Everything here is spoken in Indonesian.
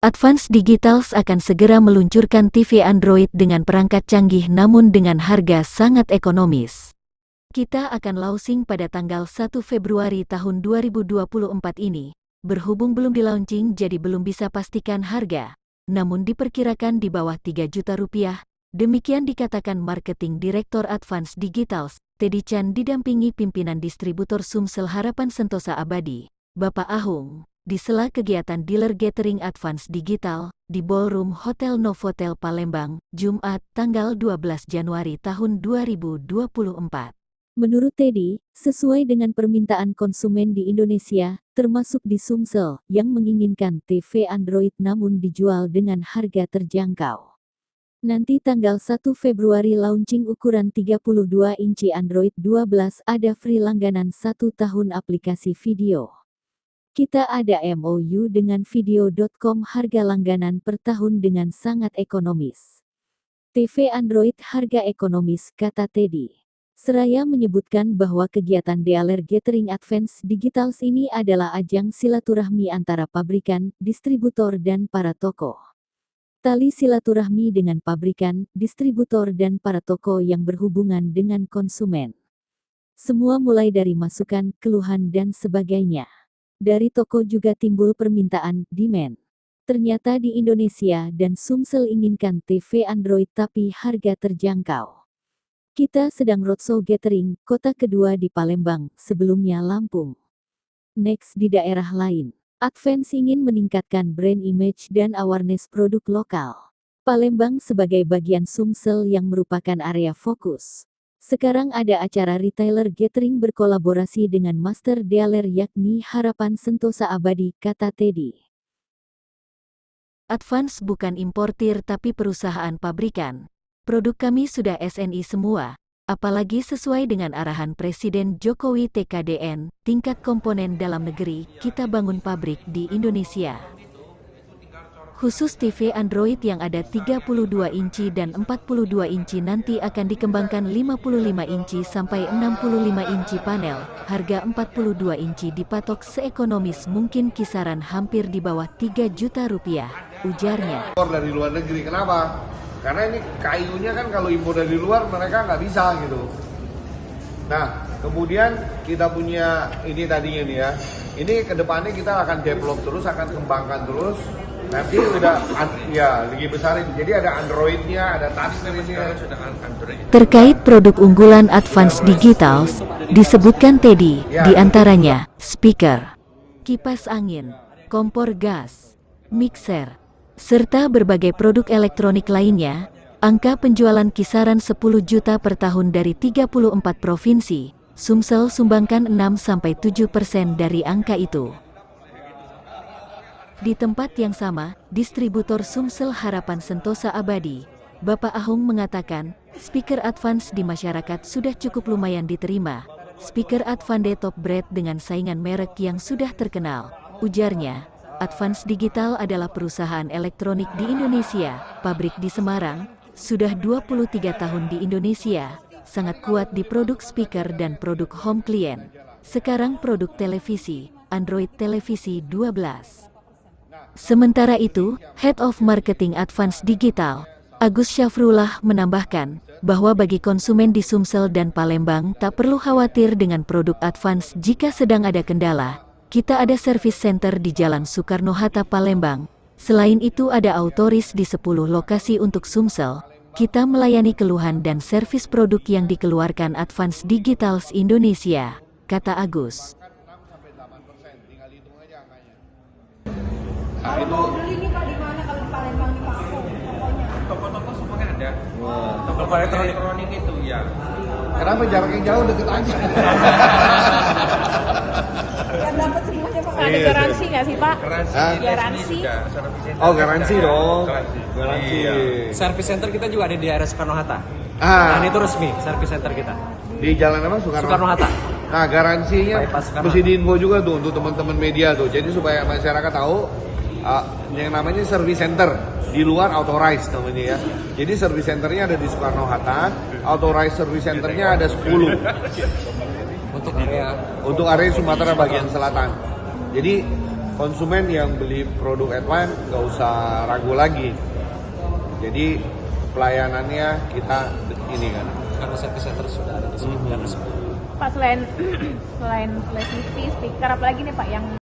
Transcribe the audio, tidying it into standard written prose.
Advance Digitals akan segera meluncurkan TV Android dengan perangkat canggih namun dengan harga sangat ekonomis. Kita akan launching pada tanggal 1 Februari tahun 2024 ini. Berhubung belum di-launching jadi belum bisa pastikan harga, namun diperkirakan di bawah 3 juta rupiah. Demikian dikatakan Marketing Direktur Advance Digitals, Teddy Chan didampingi pimpinan distributor Sumsel Harapan Sentosa Abadi, Bapak Ahung, di sela kegiatan dealer Gathering Advance Digital di Ballroom Hotel Novotel Palembang, Jumat, tanggal 12 Januari tahun 2024. Menurut Teddy, sesuai dengan permintaan konsumen di Indonesia, termasuk di Sumsel, yang menginginkan TV Android namun dijual dengan harga terjangkau. Nanti tanggal 1 Februari launching ukuran 32 inci Android 12 ada free langganan 1 tahun aplikasi video. Kita ada MOU dengan video.com harga langganan per tahun dengan sangat ekonomis. TV Android harga ekonomis, kata Teddy. Seraya menyebutkan bahwa kegiatan dealer Gathering Advance Digitals ini adalah ajang silaturahmi antara pabrikan, distributor dan para toko. Tali silaturahmi dengan pabrikan, distributor dan para toko yang berhubungan dengan konsumen. Semua mulai dari masukan, keluhan dan sebagainya. Dari toko juga timbul permintaan, demand. Ternyata di Indonesia dan Sumsel inginkan TV Android tapi harga terjangkau. Kita sedang roadshow Gathering, kota kedua di Palembang, sebelumnya Lampung. Next di daerah lain. Advance ingin meningkatkan brand image dan awareness produk lokal. Palembang sebagai bagian Sumsel yang merupakan area fokus. Sekarang ada acara retailer Gathering berkolaborasi dengan master dealer yakni Harapan Sentosa Abadi, kata Teddy. Advance bukan importir tapi perusahaan pabrikan. Produk kami sudah SNI semua, apalagi sesuai dengan arahan Presiden Jokowi TKDN, tingkat komponen dalam negeri, kita bangun pabrik di Indonesia. Khusus TV Android yang ada 32 inci dan 42 inci nanti akan dikembangkan 55 inci sampai 65 inci panel. Harga 42 inci dipatok seekonomis mungkin kisaran hampir di bawah 3 juta rupiah, ujarnya. Dari luar negeri, kenapa? Karena ini kayunya kan kalau impor dari luar mereka nggak bisa gitu. Nah, kemudian kita punya ini tadinya nih ya. Ini kedepannya kita akan develop terus, akan kembangkan terus. Nanti udah ya lagi besar itu. Jadi ada Androidnya, ada touchscreen-nya. Terkait produk unggulan Advance Digitals, disebutkan Teddy, diantaranya speaker, kipas angin, kompor gas, mixer, serta berbagai produk elektronik lainnya. Angka penjualan kisaran 10 juta per tahun dari 34 provinsi. Sumsel sumbangkan 6-7% dari angka itu. Di tempat yang sama, distributor Sumsel Harapan Sentosa Abadi, Bapak Ahung mengatakan, speaker Advance di masyarakat sudah cukup lumayan diterima. Speaker Advance top brand dengan saingan merek yang sudah terkenal. Ujarnya, Advance Digital adalah perusahaan elektronik di Indonesia, pabrik di Semarang, sudah 23 tahun di Indonesia, sangat kuat di produk speaker dan produk home client. Sekarang produk televisi, Android televisi 12. Sementara itu, Head of Marketing Advance Digital, Agus Syafrullah menambahkan, bahwa bagi konsumen di Sumsel dan Palembang tak perlu khawatir dengan produk Advance jika sedang ada kendala. Kita ada service center di Jalan Soekarno-Hatta Palembang. Selain itu ada autoris di 10 lokasi untuk Sumsel. Kita melayani keluhan dan servis produk yang dikeluarkan Advance Digitals Indonesia, kata Agus. Kalau mau beli nih Pak di mana? Kalau di Palembang di Paku tokonya? Toko-toko semuanya ada. Toko elektronik itu ya. Kenapa jaraknya jauh, deket aja? Yang dapat semuanya Pak. Ada garansi nggak sih Pak? Garansi. Oh, garansi dong. Garansi. Service center kita juga ada di area Soekarno-Hatta. Ah, Dan itu resmi service center kita. di jalan apa? Soekarno-Hatta. Nah, garansinya Bypass Soekarno. mesti diinfo juga tuh untuk teman-teman media tuh. Jadi supaya masyarakat tahu yang namanya service center di luar authorized namanya ya. Jadi service centernya ada di Soekarno-Hatta, authorized service centernya ada 10 Untuk area untuk area Sumatera bagian selatan. Jadi konsumen yang beli produk Advan nggak usah ragu lagi. Jadi pelayanannya kita ini kan. Karena service center sudah ada di sini. Pak, selain flash TV, speaker, apalagi nih Pak yang